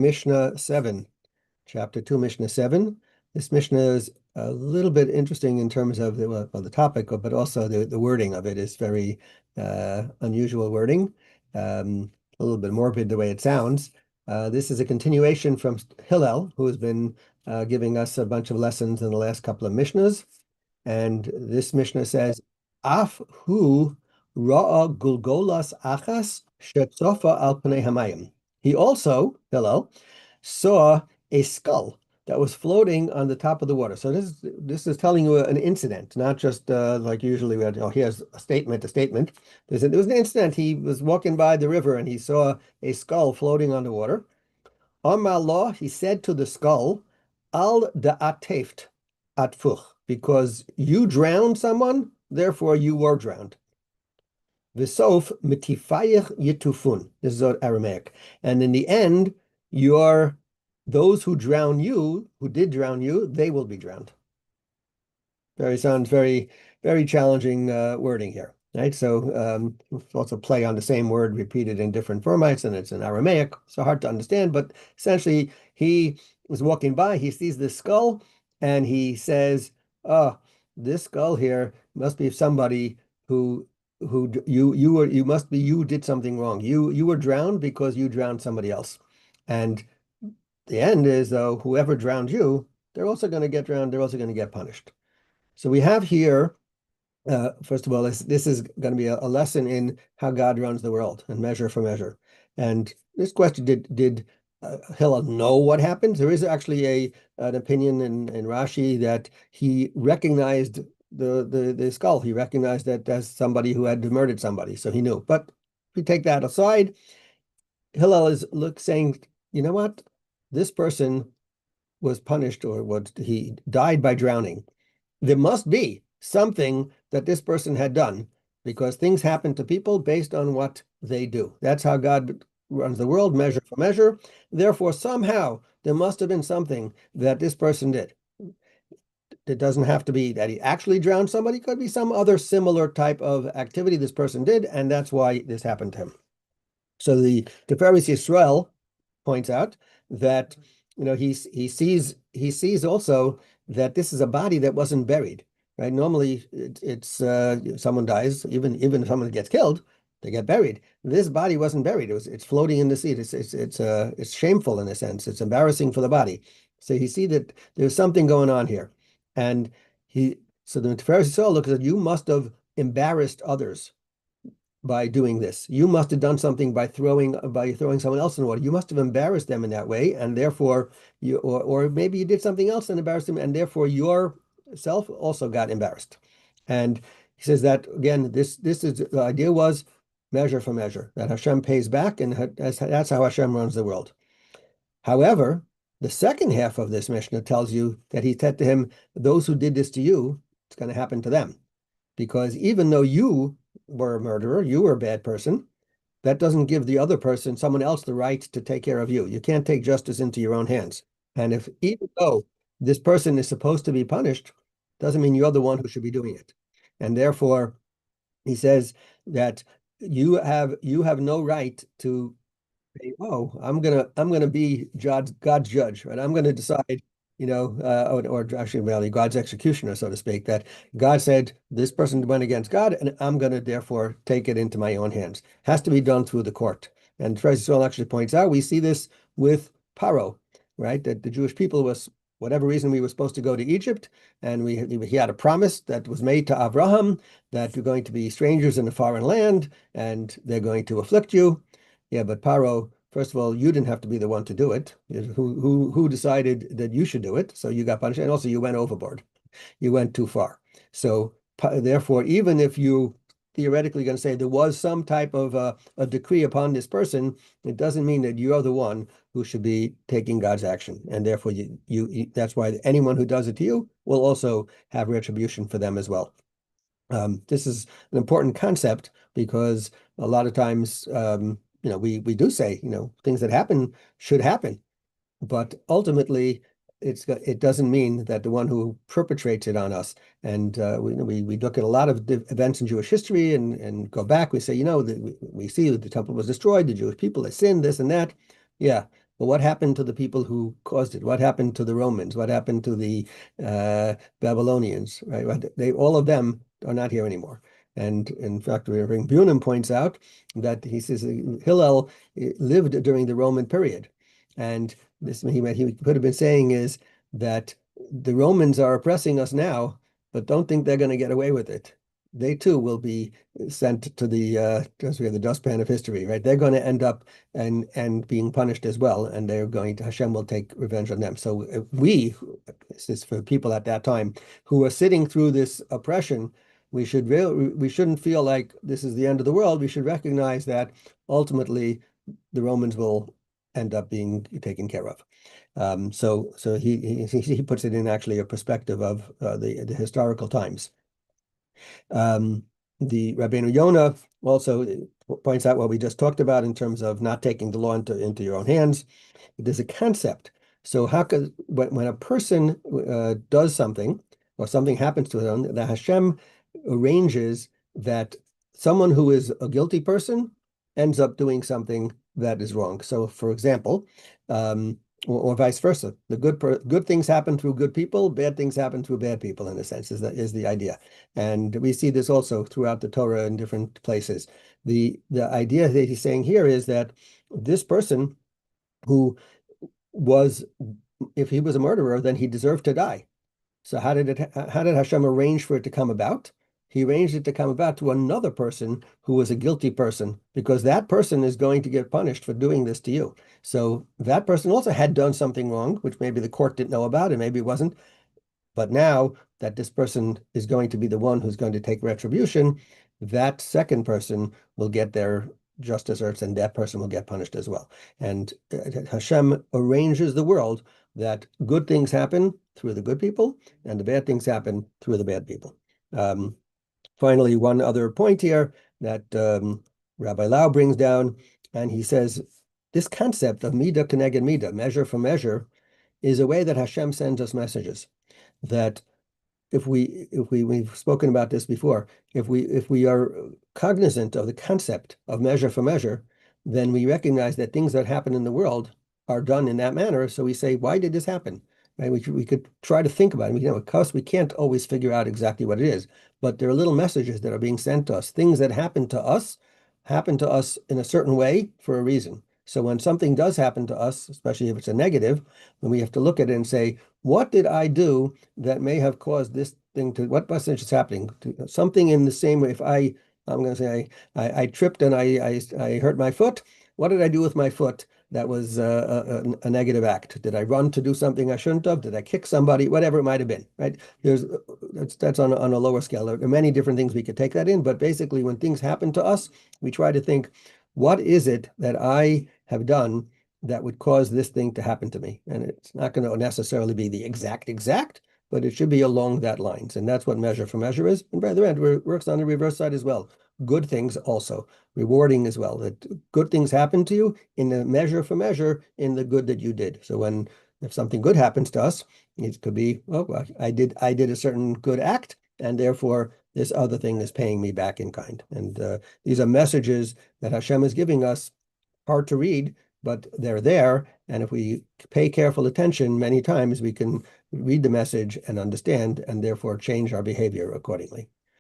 Mishnah 7, chapter 2, Mishnah 7. This Mishnah is a little bit interesting in terms of the topic, but also the wording of it is very unusual wording, a little bit morbid the way it sounds. This is a continuation from Hillel, who has been giving us a bunch of lessons in the last couple of Mishnahs. And this Mishnah says, Af hu ra'a gulgolas achas shetzofa al pnei hamayim. He also, Hillel, saw a skull that was floating on the top of the water. So this is telling you an incident, not just like usually we had, oh, here's a statement, a statement. There was an incident. He was walking by the river and he saw a skull floating on the water. Amar law, he said to the skull, Al da'ateft atfuch, because you drowned someone, therefore you were drowned. V'sof mitifayich yitufun. This is Aramaic. And in the end, those who drown you, who did drown you, they will be drowned. Sounds very, very challenging wording here, right? So also play on the same word repeated in different formats, and it's in Aramaic, so hard to understand. But essentially, he was walking by, he sees this skull, and he says, "Oh, this skull here must be somebody you did something wrong. You were drowned because you drowned somebody else." And the end is, though, whoever drowned you, they're also going to get drowned. They're also going to get punished. So we have here, first of all, this is going to be a lesson in how God runs the world and measure for measure. And this question, did Hillel know what happened? There is actually an opinion in Rashi that he recognized the skull. He recognized that as somebody who had murdered somebody, so he knew. But if we take that aside, Hillel is saying, you know what? This person was punished, or he died by drowning. There must be something that this person had done, because things happen to people based on what they do. That's how God runs the world, measure for measure. Therefore, somehow there must have been something that this person did. It doesn't have to be that he actually drowned somebody. It could be some other similar type of activity this person did, and that's why this happened to him. So the Tiferes Yisrael points out that he sees also that this is a body that wasn't buried, right? Normally it's someone dies, even if someone gets killed, they get buried. This body wasn't buried. It's floating in the sea. It's shameful in a sense. It's embarrassing for the body. So you see that there's something going on here, and so the Tiferes Yisrael looks at, you must have embarrassed others by doing this. You must have done something by throwing someone else in the water. You must have embarrassed them in that way, and therefore or maybe you did something else and embarrassed them, and therefore yourself also got embarrassed. And he says that again, this is the idea was measure for measure, that Hashem pays back, and that's how Hashem runs the world. However, the second half of this Mishnah tells you that he said to him, those who did this to you, it's going to happen to them. Because even though you were a murderer, you were a bad person, that doesn't give the other person, someone else, the right to take care of you. You can't take justice into your own hands. And even though this person is supposed to be punished, doesn't mean you're the one who should be doing it. And therefore, he says that you have no right to say, oh, I'm gonna be God's judge, right? I'm gonna decide, or actually, really, God's executioner, so to speak, that God said this person went against God, and I'm gonna therefore take it into my own hands. Has to be done through the court. And Tiferes Yisrael actually points out, we see this with Paro, right? That the Jewish people whatever reason, we were supposed to go to Egypt, and he had a promise that was made to Abraham that you're going to be strangers in a foreign land, and they're going to afflict you. Yeah, but Paro, first of all, you didn't have to be the one to do it. Who decided that you should do it? So you got punished, and also you went overboard. You went too far. So therefore, even if you theoretically going to say there was some type of a decree upon this person, it doesn't mean that you're the one who should be taking God's action. And therefore, that's why anyone who does it to you will also have retribution for them as well. This is an important concept, because a lot of times, we do say, things that happen should happen, but ultimately it doesn't mean that the one who perpetrates it on us. And we look at a lot of events in Jewish history and go back. We say, we see the temple was destroyed, the Jewish people, they sinned, this and that. Yeah, Well, what happened to the people who caused it? What happened to the Romans? What happened to the Babylonians? Right? All of them are not here anymore. And in fact, Rabbi Bunim points out that he says Hillel lived during the Roman period, and this he could have been saying is that the Romans are oppressing us now, but don't think they're going to get away with it. They too will be sent to the dustpan of history, right? They're going to end up and being punished as well, and Hashem will take revenge on them. So this is for people at that time who are sitting through this oppression, we shouldn't feel like this is the end of the world. We should recognize that ultimately the Romans will end up being taken care of. So he puts it in actually a perspective of the historical times. The Rabbeinu Yonah also points out what we just talked about in terms of not taking the law into your own hands. There's a concept. So how could when a person does something or something happens to them, the Hashem arranges that someone who is a guilty person ends up doing something that is wrong. So, for example, or vice versa, the good things happen through good people, bad things happen through bad people. In a sense, is the idea, and we see this also throughout the Torah in different places. The idea that he's saying here is that this person who was, if he was a murderer, then he deserved to die. So how did Hashem arrange for it to come about? He arranged it to come about to another person who was a guilty person, because that person is going to get punished for doing this to you. So that person also had done something wrong, which maybe the court didn't know about, and maybe it wasn't. But now that this person is going to be the one who's going to take retribution, that second person will get their just desserts, and that person will get punished as well. And Hashem arranges the world that good things happen through the good people, and the bad things happen through the bad people. Finally, one other point here that Rabbi Lau brings down, and he says this concept of midah keneged midah, measure for measure, is a way that Hashem sends us messages. That we've spoken about this before, if we are cognizant of the concept of measure for measure, then we recognize that things that happen in the world are done in that manner. So we say, why did this happen? Right? We could try to think about it. Of course, we can't always figure out exactly what it is, but there are little messages that are being sent to us. Things that happen to us in a certain way for a reason. So when something does happen to us, especially if it's a negative, then we have to look at it and say, what did I do that may have caused this thing to, what message is happening? Something in the same way, if I'm going to say I tripped and I hurt my foot, what did I do with my foot that was a negative act? Did I run to do something I shouldn't have? Did I kick somebody? Whatever it might have been, right? That's on a lower scale. There are many different things we could take that in, but basically when things happen to us, we try to think, what is it that I have done that would cause this thing to happen to me? And it's not going to necessarily be the exact, but it should be along that lines. And that's what measure for measure is. And by the way, it works on the reverse side as well. Good things also, rewarding as well, that good things happen to you in the measure for measure in the good that you did. So if something good happens to us, it could be, well, I did a certain good act, and therefore this other thing is paying me back in kind. And these are messages that Hashem is giving us, hard to read, but they're there. And if we pay careful attention, many times we can read the message and understand, and therefore change our behavior accordingly.